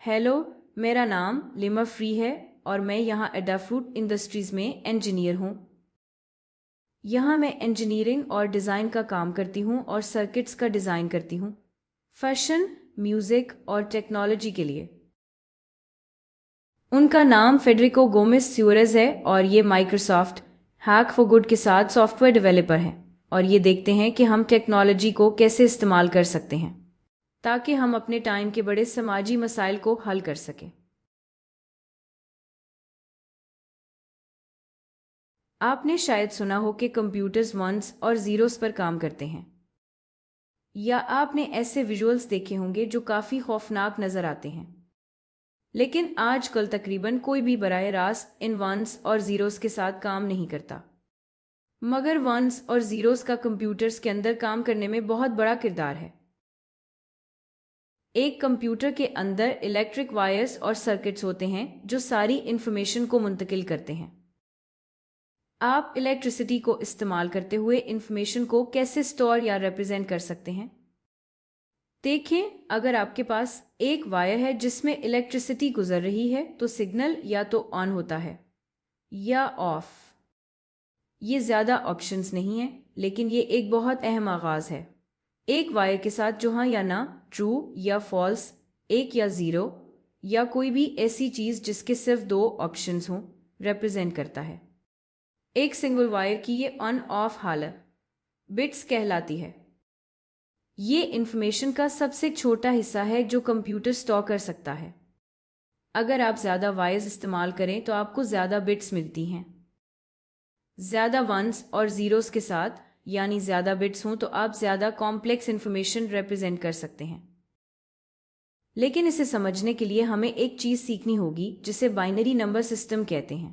Hello, मेरा नाम lima free है और मैं यहाँ एडाफ्रूट इंडस्ट्रीज़ में इंजीनियर हूँ। यहाँ मैं इंजीनियरिंग और डिज़ाइन का काम करती हूँ और सर्किट्स का डिज़ाइन करती हूँ, फैशन, म्यूज़िक और टेक्नोलॉजी के लिए। उनका नाम फेडरिको गोमेस स्यूरेज है और ये माइक्रोसॉफ्ट हैक फॉर गुड के साथ सॉफ्टवेयर डेवलपर हैं और ये देखते हैं कि हम टेक्नोलॉजी को कैसे इस्तेमाल कर सकते हैं ताकि हम अपने टाइम के बड़े समाजी मसाइल को हल कर सकें। आपने शायद सुना हो कि कंप्यूटर्स वंस और ज़ीरोस पर काम करते हैं, या आपने ऐसे विजुअल्स देखे होंगे जो काफ़ी खौफनाक नज़र आते हैं। लेकिन आजकल तकरीबन कोई भी बराह रास्त इन वंस और ज़ीरोस के साथ काम नहीं करता, मगर वंस और ज़ीरोस का कंप्यूटर्स के अंदर काम करने में बहुत बड़ा किरदार है। एक कंप्यूटर के अंदर इलेक्ट्रिक वायर्स और सर्किट्स होते हैं जो सारी इंफॉर्मेशन को मुंतकिल करते हैं। आप इलेक्ट्रिसिटी को इस्तेमाल करते हुए इंफॉर्मेशन को कैसे स्टोर या रिप्रेजेंट कर सकते हैं? देखें, अगर आपके पास एक वायर है जिसमें इलेक्ट्रिसिटी गुजर रही है तो सिग्नल या तो ऑन होता है या ऑफ। ये ज़्यादा ऑप्शंस नहीं है, लेकिन ये एक बहुत अहम आगाज़ है। एक वायर के साथ जो हाँ या ना, ट्रू या फॉल्स, एक या ज़ीरो, या कोई भी ऐसी चीज़ जिसके सिर्फ दो ऑप्शंस हों, रिप्रेजेंट करता है। एक सिंगल वायर की ये ऑन ऑफ हालत बिट्स कहलाती है। ये इंफॉर्मेशन का सबसे छोटा हिस्सा है जो कंप्यूटर स्टोर कर सकता है। अगर आप ज़्यादा वायर्स इस्तेमाल करें तो आपको ज़्यादा बिट्स मिलती हैं। ज़्यादा वंस और ज़ीरोस के साथ, यानी ज़्यादा बिट्स हों तो आप ज़्यादा कॉम्प्लेक्स इंफॉर्मेशन रिप्रेजेंट कर सकते हैं। लेकिन इसे समझने के लिए हमें एक चीज़ सीखनी होगी जिसे बाइनरी नंबर सिस्टम कहते हैं।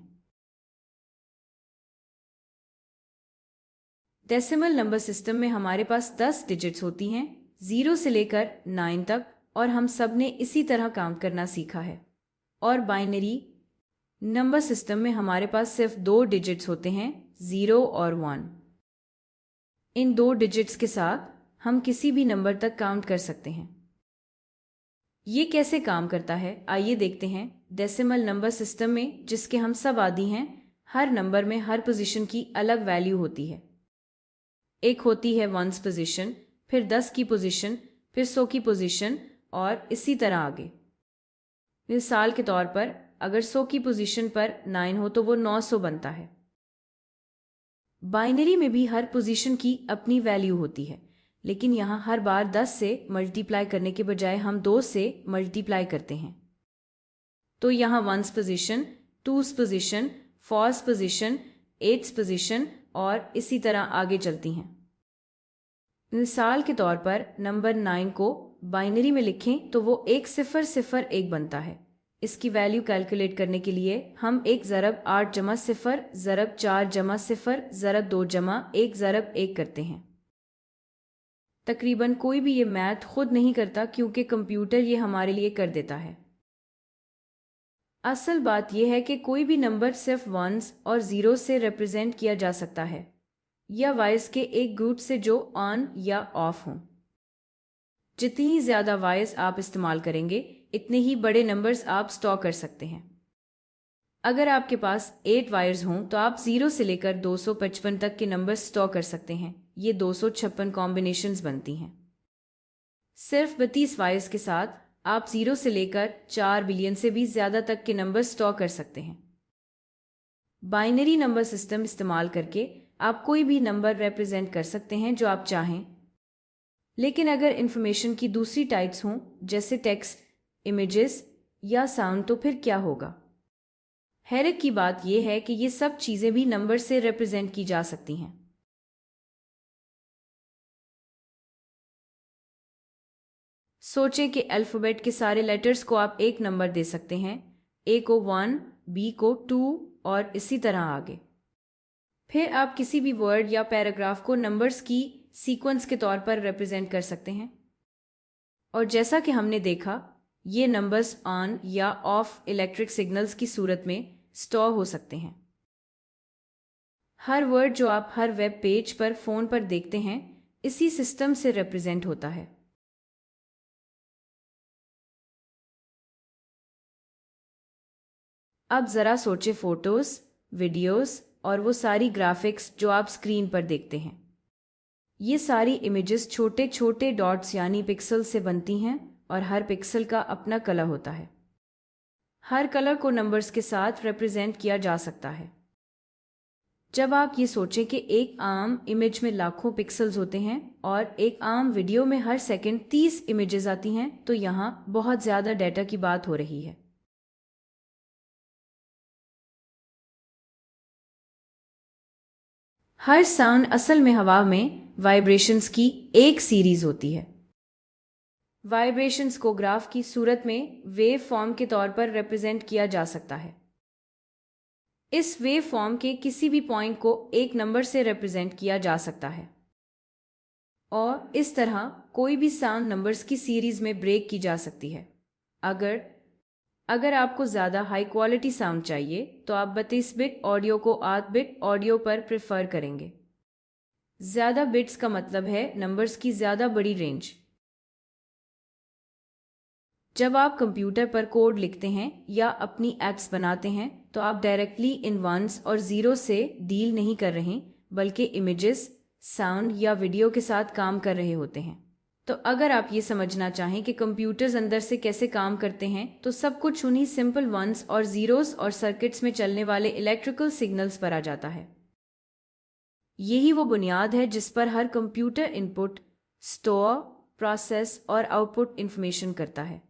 डेसिमल नंबर सिस्टम में हमारे पास 10 डिजिट्स होती हैं, 0 से लेकर 9 तक, और हम सब ने इसी तरह काम करना सीखा है। और बाइनरी नंबर सिस्टम में हमारे पास सिर्फ 2 डिजिट्स होते हैं, 0 और 1। इन 2 डिजिट्स के साथ हम किसी भी नंबर तक काउंट कर सकते हैं। ये कैसे काम करता है, आइए देखते हैं। डेसिमल नंबर सिस्टम में, जिसके हम सब आदी हैं, हर नंबर में हर पोजीशन की अलग वैल्यू होती है। एक होती है वंस पोजीशन, फिर 10 की पोजीशन, फिर 100 की पोजीशन, और इसी तरह आगे। मिसाल के तौर पर, अगर 100 की पोजीशन पर 9 हो तो वो 900 बनता है। बाइनरी में भी हर पोजीशन की अपनी वैल्यू होती है, लेकिन यहाँ हर बार 10 से मल्टीप्लाई करने के बजाय हम 2 से मल्टीप्लाई करते हैं। तो यहाँ ones position, twos position, fours position, eights position और इसी तरह आगे चलती हैं। मिसाल के तौर पर नंबर 9 को बाइनरी में लिखें तो वो 1001 बनता है। इसकी वैल्यू कैलकुलेट करने के लिए हम 1 ज़रब 8 जमा 0 ज़रब 4 जमा 0 ज़रब 2 जमा 1 ज़रब 1 करते हैं। तकरीबन कोई भी ये मैथ खुद नहीं करता क्योंकि कंप्यूटर ये हमारे लिए कर देता है। असल बात यह है कि कोई भी नंबर सिर्फ वंस और ज़ीरो से रिप्रेजेंट किया जा सकता है, या वायर्स के एक ग्रुप से जो ऑन या ऑफ हों। जितनी ही ज़्यादा वायर्स आप इस्तेमाल करेंगे, इतने ही बड़े नंबर्स आप स्टोर कर सकते हैं। अगर आपके पास 8 वायर्स हों तो आप 0 से लेकर 255 तक के नंबर्स स्टोर कर सकते हैं। ये 256 कॉम्बिनेशंस बनती हैं। सिर्फ 32 वायर्स के साथ आप 0 से लेकर 4 बिलियन से भी ज़्यादा तक के नंबर स्टोर कर सकते हैं। बाइनरी नंबर सिस्टम इस्तेमाल करके आप कोई भी नंबर रिप्रेजेंट कर सकते हैं जो आप चाहें। लेकिन अगर इंफॉर्मेशन की दूसरी टाइप्स हों, जैसे टेक्स्ट, इमेजेस या साउंड, तो फिर क्या होगा? हैरत की बात यह है कि ये सब चीज़ें भी नंबर से रिप्रेजेंट की जा सकती हैं। सोचें कि अल्फ़ाबेट के सारे लेटर्स को आप एक नंबर दे सकते हैं, ए को 1, बी को 2 और इसी तरह आगे। फिर आप किसी भी वर्ड या पैराग्राफ को नंबर्स की सीक्वेंस के तौर पर रिप्रेजेंट कर सकते हैं। और जैसा कि हमने देखा, ये नंबर्स ऑन या ऑफ इलेक्ट्रिक सिग्नल्स की सूरत में स्टोर हो सकते हैं। हर वर्ड जो आप हर वेब पेज पर फ़ोन पर देखते हैं, इसी सिस्टम से रिप्रेजेंट होता है। अब ज़रा सोचे, फोटोज़, वीडियोस और वो सारी ग्राफिक्स जो आप स्क्रीन पर देखते हैं, ये सारी इमेजेस छोटे छोटे डॉट्स यानी पिक्सल से बनती हैं और हर पिक्सल का अपना कलर होता है। हर कलर को नंबर्स के साथ रिप्रेजेंट किया जा सकता है। जब आप ये सोचें कि एक आम इमेज में लाखों पिक्सल्स होते हैं और एक आम वीडियो में हर सेकंड 30 इमेजेस आती हैं, तो यहाँ बहुत ज़्यादा डेटा की बात हो रही है। हर साउंड असल में हवा में वाइब्रेशंस की एक सीरीज होती है। वाइब्रेशंस को ग्राफ की सूरत में वेव फॉर्म के तौर पर रिप्रेजेंट किया जा सकता है। इस वेव फॉर्म के किसी भी पॉइंट को एक नंबर से रिप्रेजेंट किया जा सकता है और इस तरह कोई भी साउंड नंबर्स की सीरीज में ब्रेक की जा सकती है। अगर अगर आपको ज़्यादा हाई क्वालिटी साउंड चाहिए तो आप 32 बिट ऑडियो को 8 बिट ऑडियो पर प्रेफर करेंगे। ज़्यादा बिट्स का मतलब है नंबर्स की ज़्यादा बड़ी रेंज। जब आप कंप्यूटर पर कोड लिखते हैं या अपनी एप्स बनाते हैं तो आप डायरेक्टली इन वंस और ज़ीरो से डील नहीं कर रहे, बल्कि इमेजेस, साउंड या वीडियो के साथ काम कर रहे होते हैं। तो अगर आप ये समझना चाहें कि कंप्यूटर्स अंदर से कैसे काम करते हैं, तो सब कुछ उन्हीं सिंपल वंस और ज़ीरोस और सर्किट्स में चलने वाले इलेक्ट्रिकल सिग्नल्स पर आ जाता है। यही वो बुनियाद है जिस पर हर कंप्यूटर इनपुट, स्टोर, प्रोसेस और आउटपुट इंफॉर्मेशन करता है।